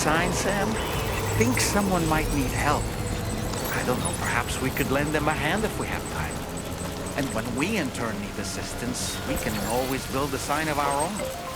sign, Sam? Think someone might need help. I don't know, perhaps we could lend them a hand if we have time. And when we in turn need assistance, we can always build a sign of our own.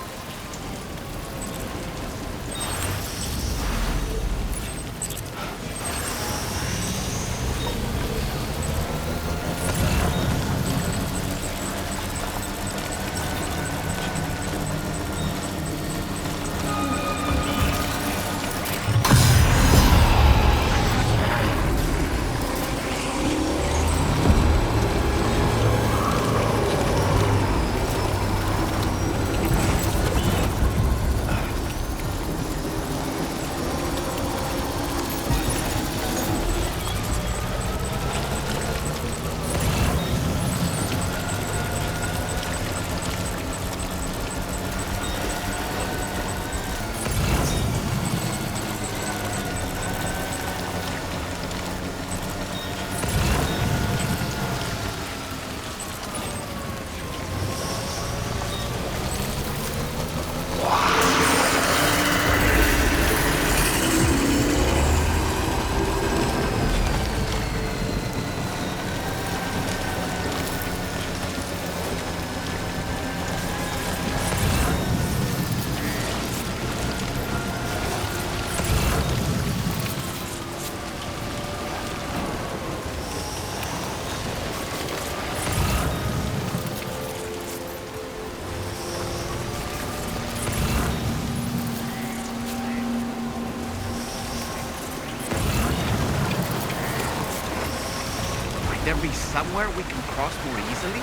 There be somewhere we can cross more easily?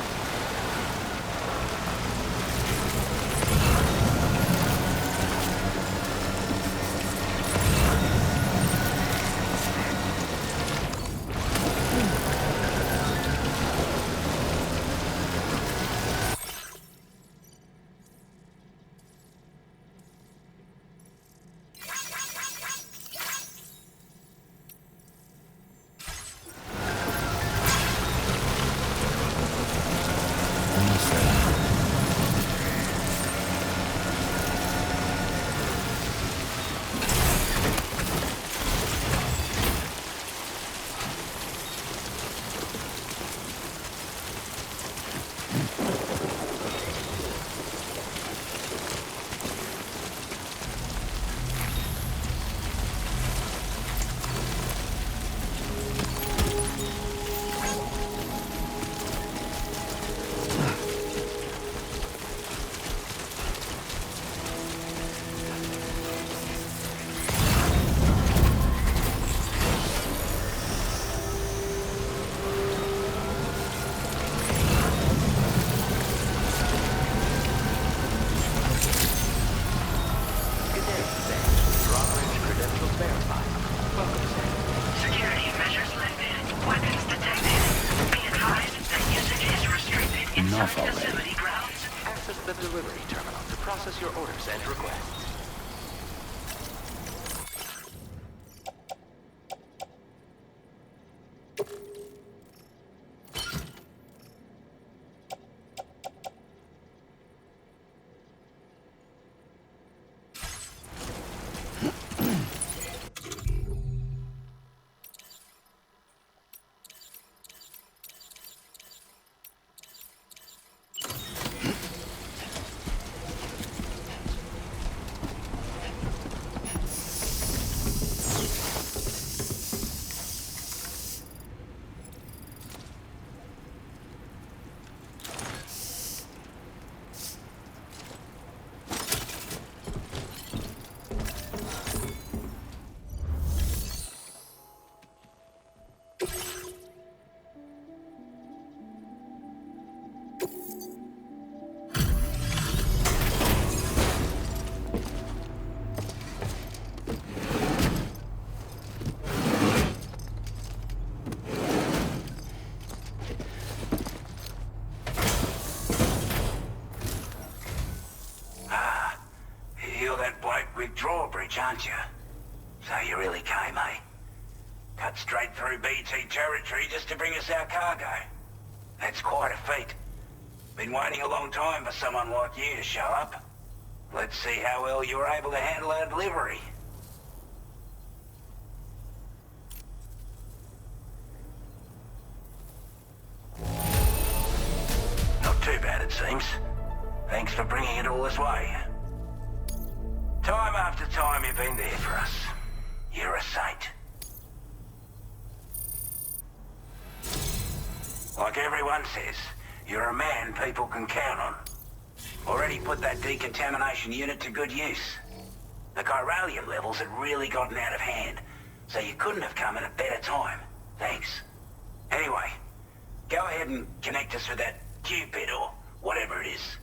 Your orders and requests. Drawbridge, aren't you? So you really came, eh? Cut straight through BT territory just to bring us our cargo. That's quite a feat. Been waiting a long time for someone like you to show up. Let's see how well you were able to handle our delivery. it seems. Thanks for bringing it all this way. Time after time you've been there for us. You're a saint. Like everyone says, you're a man people can count on. Already put that decontamination unit to good use. The chiralium levels had really gotten out of hand, so you couldn't have come at a better time. Thanks. Anyway, go ahead and connect us with that Q-pid or whatever it is.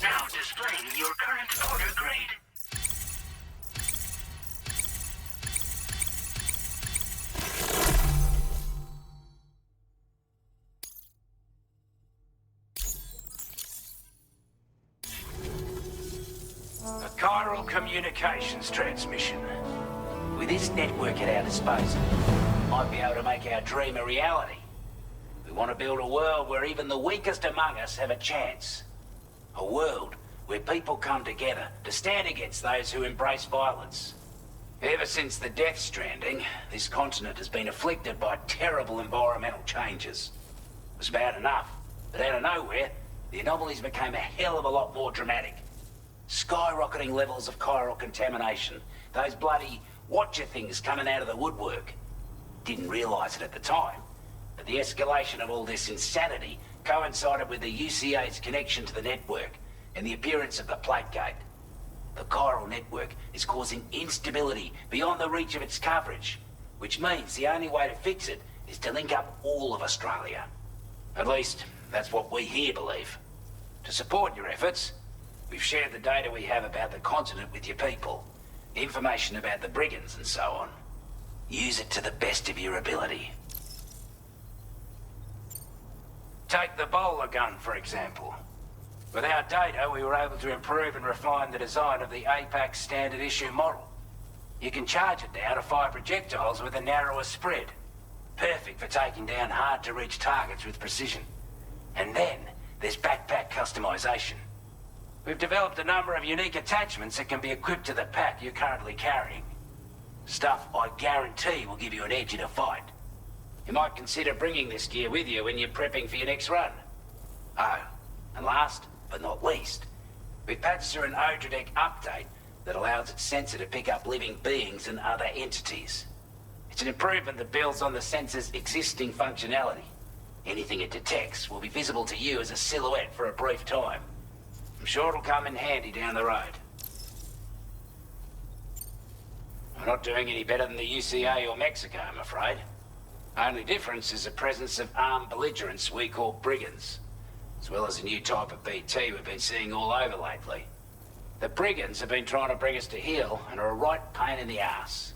Now displaying your current order grade. A chiral communications transmission. With this network at our disposal, we might be able to make our dream a reality. We want to build a world where even the weakest among us have a chance. A world where people come together to stand against those who embrace violence. Ever since the death stranding, this continent has been afflicted by terrible environmental changes. It was bad enough, but out of nowhere, the anomalies became a hell of a lot more dramatic. Skyrocketing levels of chiral contamination, those bloody watcher things coming out of the woodwork. Didn't realize it at the time, but the escalation of all this insanity coincided with the UCA's connection to the network and the appearance of the plate gate. The chiral network is causing instability beyond the reach of its coverage, which means the only way to fix it is to link up all of Australia. At least, that's what we here believe. To support your efforts, we've shared the data we have about the continent with your people, information about the brigands and so on. Use it to the best of your ability. Take the bowler gun, for example. With our data, we were able to improve and refine the design of the APAC standard issue model. You can charge it now to fire projectiles with a narrower spread. Perfect for taking down hard-to-reach targets with precision. And then, there's backpack customization. We've developed a number of unique attachments that can be equipped to the pack you're currently carrying. Stuff I guarantee will give you an edge in a fight. You might consider bringing this gear with you when you're prepping for your next run. Oh, and last but not least, we've patched through an Odradek update that allows its sensor to pick up living beings and other entities. It's an improvement that builds on the sensor's existing functionality. Anything it detects will be visible to you as a silhouette for a brief time. I'm sure it'll come in handy down the road. We're not doing any better than the UCA or Mexico, I'm afraid. Only difference is the presence of armed belligerents we call brigands, as well as a new type of BT we've been seeing all over lately. The brigands have been trying to bring us to heel and are a right pain in the ass.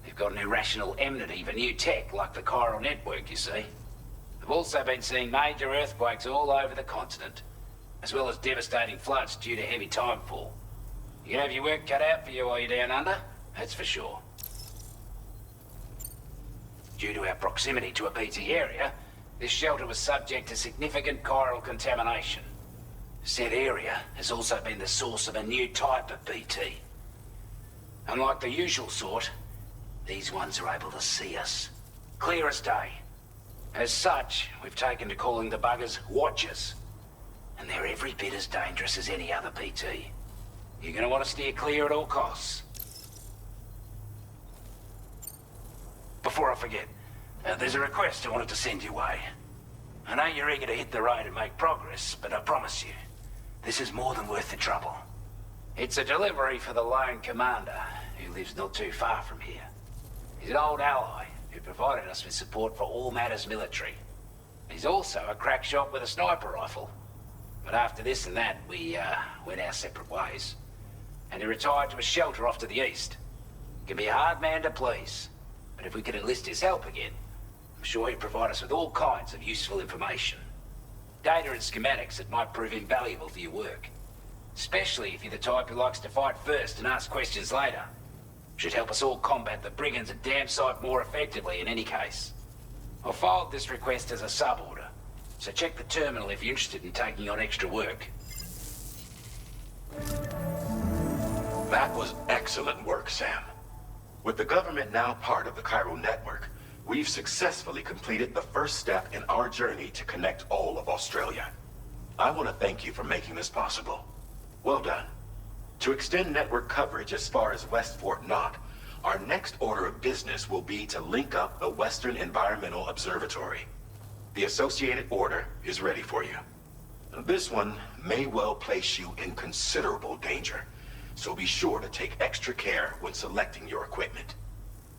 They've got an irrational enmity for new tech like the chiral network, you see. They've also been seeing major earthquakes all over the continent, as well as devastating floods due to heavy timefall. You can have your work cut out for you while you're down under, that's for sure. Due to our proximity to a BT area, this shelter was subject to significant chiral contamination. Said area has also been the source of a new type of BT. Unlike the usual sort, these ones are able to see us. Clear as day. As such, we've taken to calling the buggers Watchers. And they're every bit as dangerous as any other BT. You're gonna want to steer clear at all costs. Before I forget, there's a request I wanted to send your way. I know you're eager to hit the road and make progress, but I promise you, This is more than worth the trouble. It's a delivery for the lone commander, who lives not too far from here. He's an old ally who provided us with support for all matters military. He's also a crack shot with a sniper rifle. But after this and that, we went our separate ways. And he retired to a shelter off to the east. He can be a hard man to please, but if we could enlist his help again, I'm sure he'd provide us with all kinds of useful information. Data and schematics that might prove invaluable for your work. Especially if you're the type who likes to fight first and ask questions later. Should help us all combat the brigands a damn sight more effectively in any case. I filed this request as a sub-order, so check the terminal if you're interested in taking on extra work. That was excellent work, Sam. With the government now part of the Chiral network, we've successfully completed the first step in our journey to connect all of Australia. I want to thank you for making this possible. Well done. To extend network coverage as far as West Fort Knott, our next order of business will be to link up the Western Environmental Observatory. The associated order is ready for you. This one may well place you in considerable danger, so be sure to take extra care when selecting your equipment.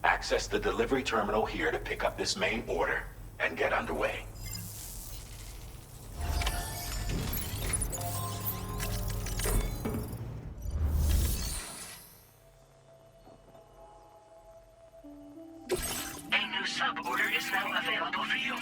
Access the delivery terminal here to pick up this main order and get underway. A new sub-order is now available for you.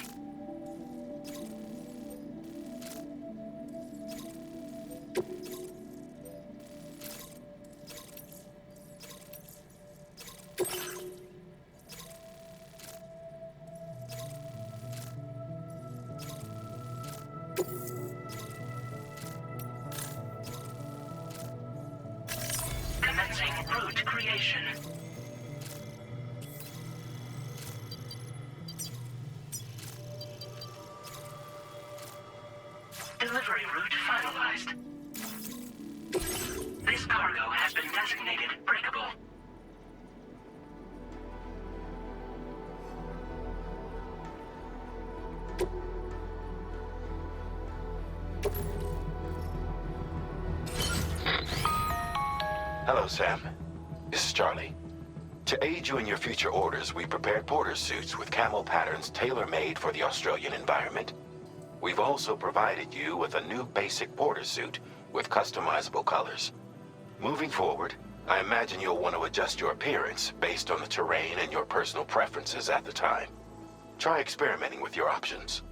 Commencing route creation. Delivery route finalized. This cargo has been designated breakable. Hello, Sam. This is Charlie. To aid you in your future orders, we prepared porter suits with camo patterns tailor-made for the Australian environment. We've also provided you with a new basic porter suit with customizable colors. Moving forward, I imagine you'll want to adjust your appearance based on the terrain and your personal preferences at the time. Try experimenting with your options.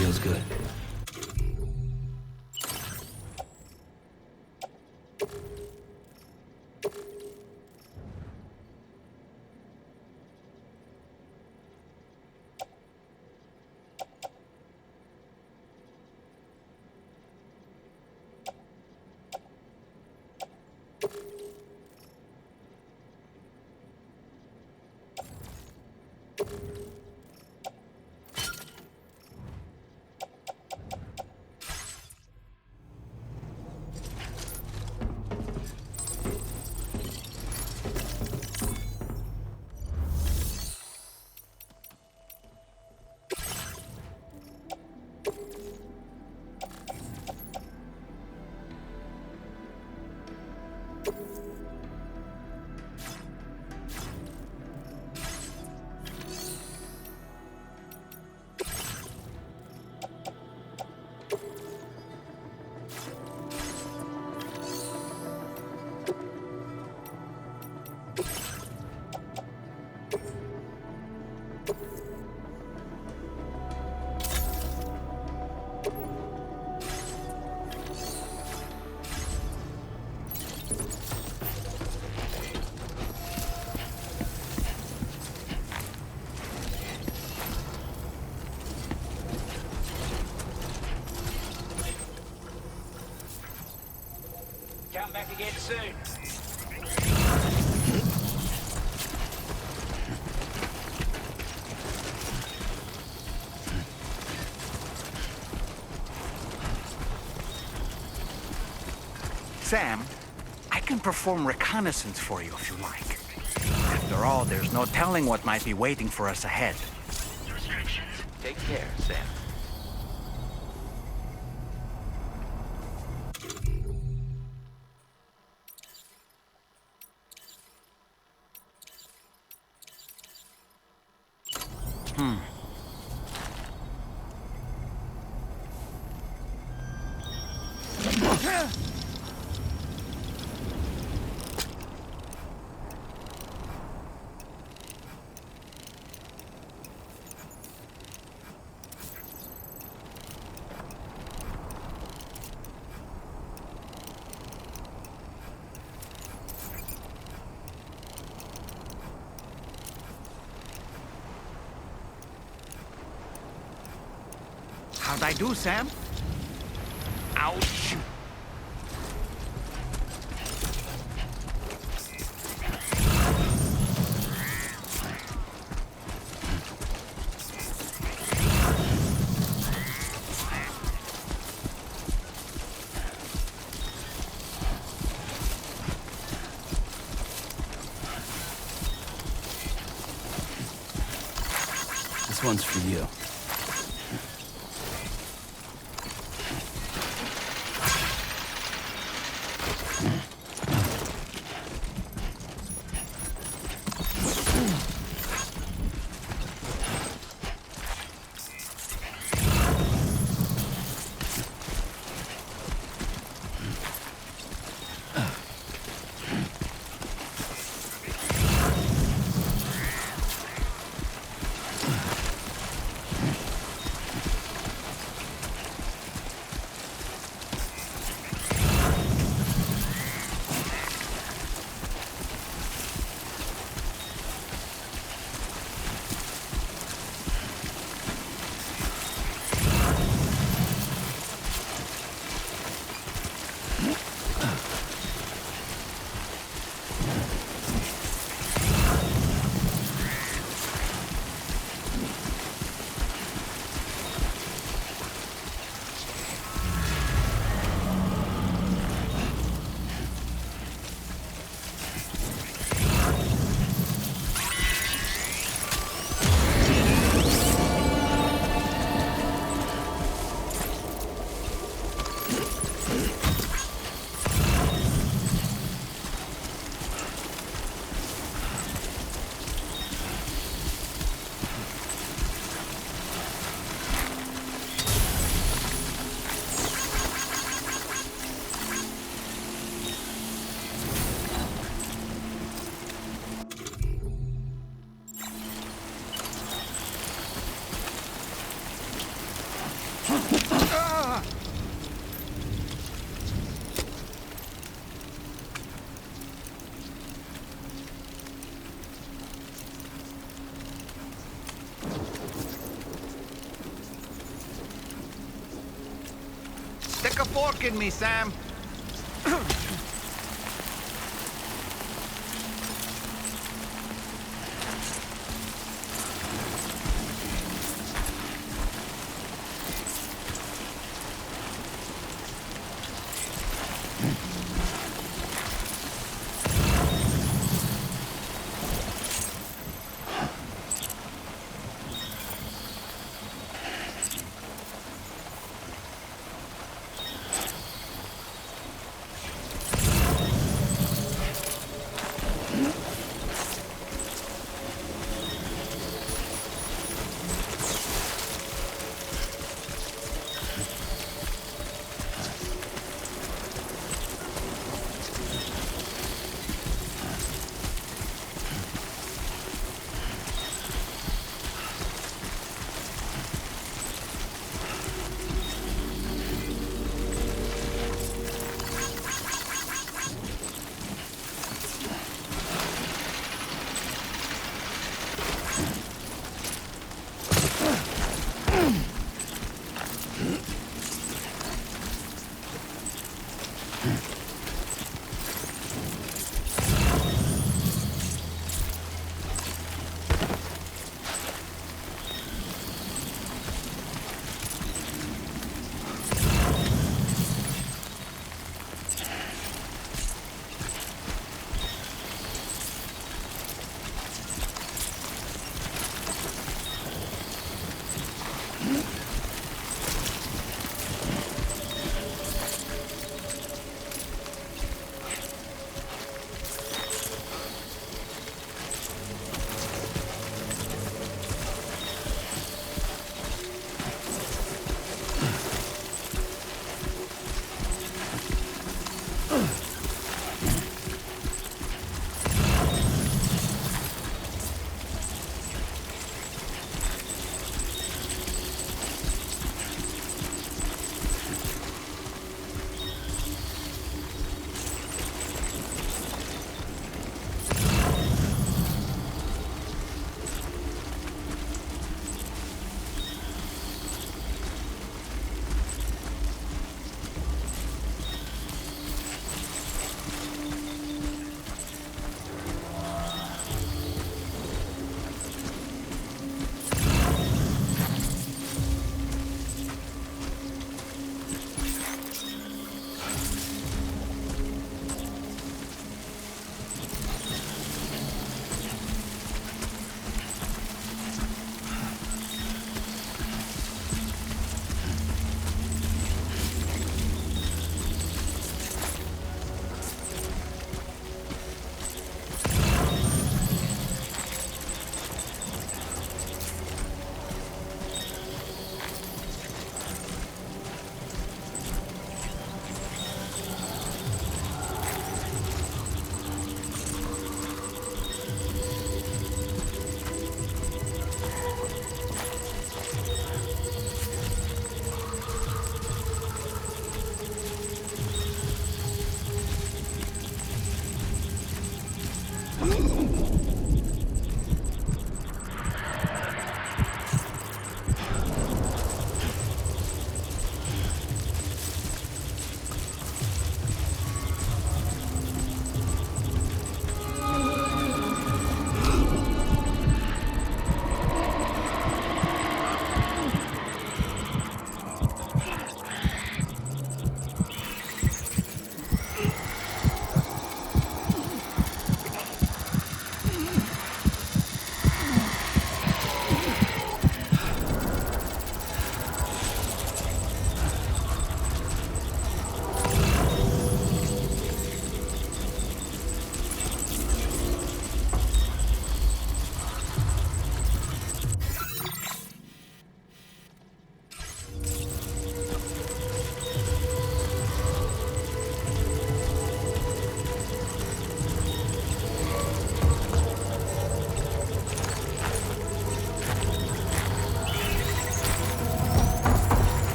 Feels good. Come back again soon. Sam, I can perform reconnaissance for you if you like. After all, there's no telling what might be waiting for us ahead. Restrictions. Take care, Sam. How'd I do, Sam? Ouch! This one's for you. Stick a fork in me, Sam.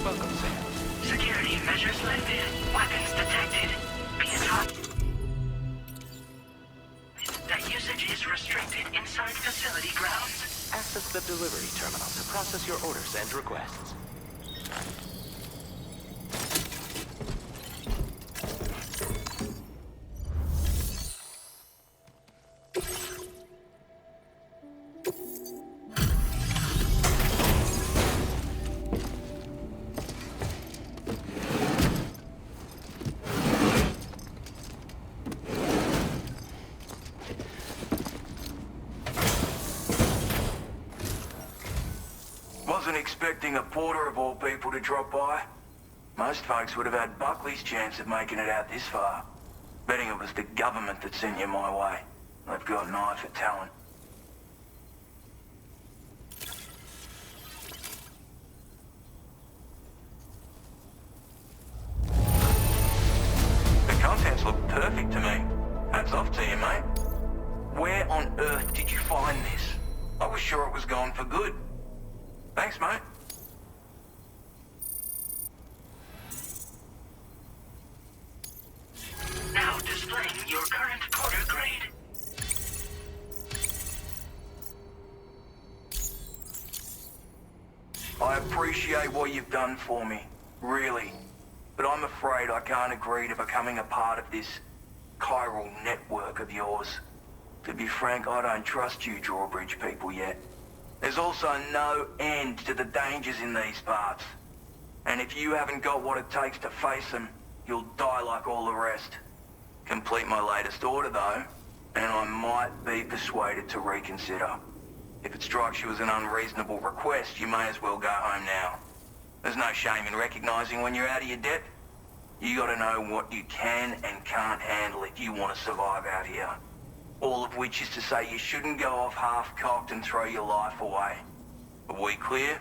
Welcome, Sam. Security measures lifted. Weapons detected. That usage is restricted inside facility grounds. Access the delivery terminal to process your orders and requests. Wasn't expecting a porter of all people to drop by. Most folks would have had Buckley's chance of making it out this far. Betting it was the government that sent you my way. They've got an eye for talent. The contents look perfect to me. Hats off to you, mate. Where on earth did you find this? I was sure it was gone for good. Thanks, mate. Now displaying your current porter grade. I appreciate what you've done for me, really. But I'm afraid I can't agree to becoming a part of this chiral network of yours. To be frank, I don't trust you drawbridge people yet. There's also no end to the dangers in these parts. And if you haven't got what it takes to face them, you'll die like all the rest. Complete my latest order though, and I might be persuaded to reconsider. If it strikes you as an unreasonable request, you may as well go home now. There's no shame in recognizing when you're out of your depth. You gotta know what you can and can't handle if you want to survive out here. All of which is to say you shouldn't go off half-cocked and throw your life away. Are we clear?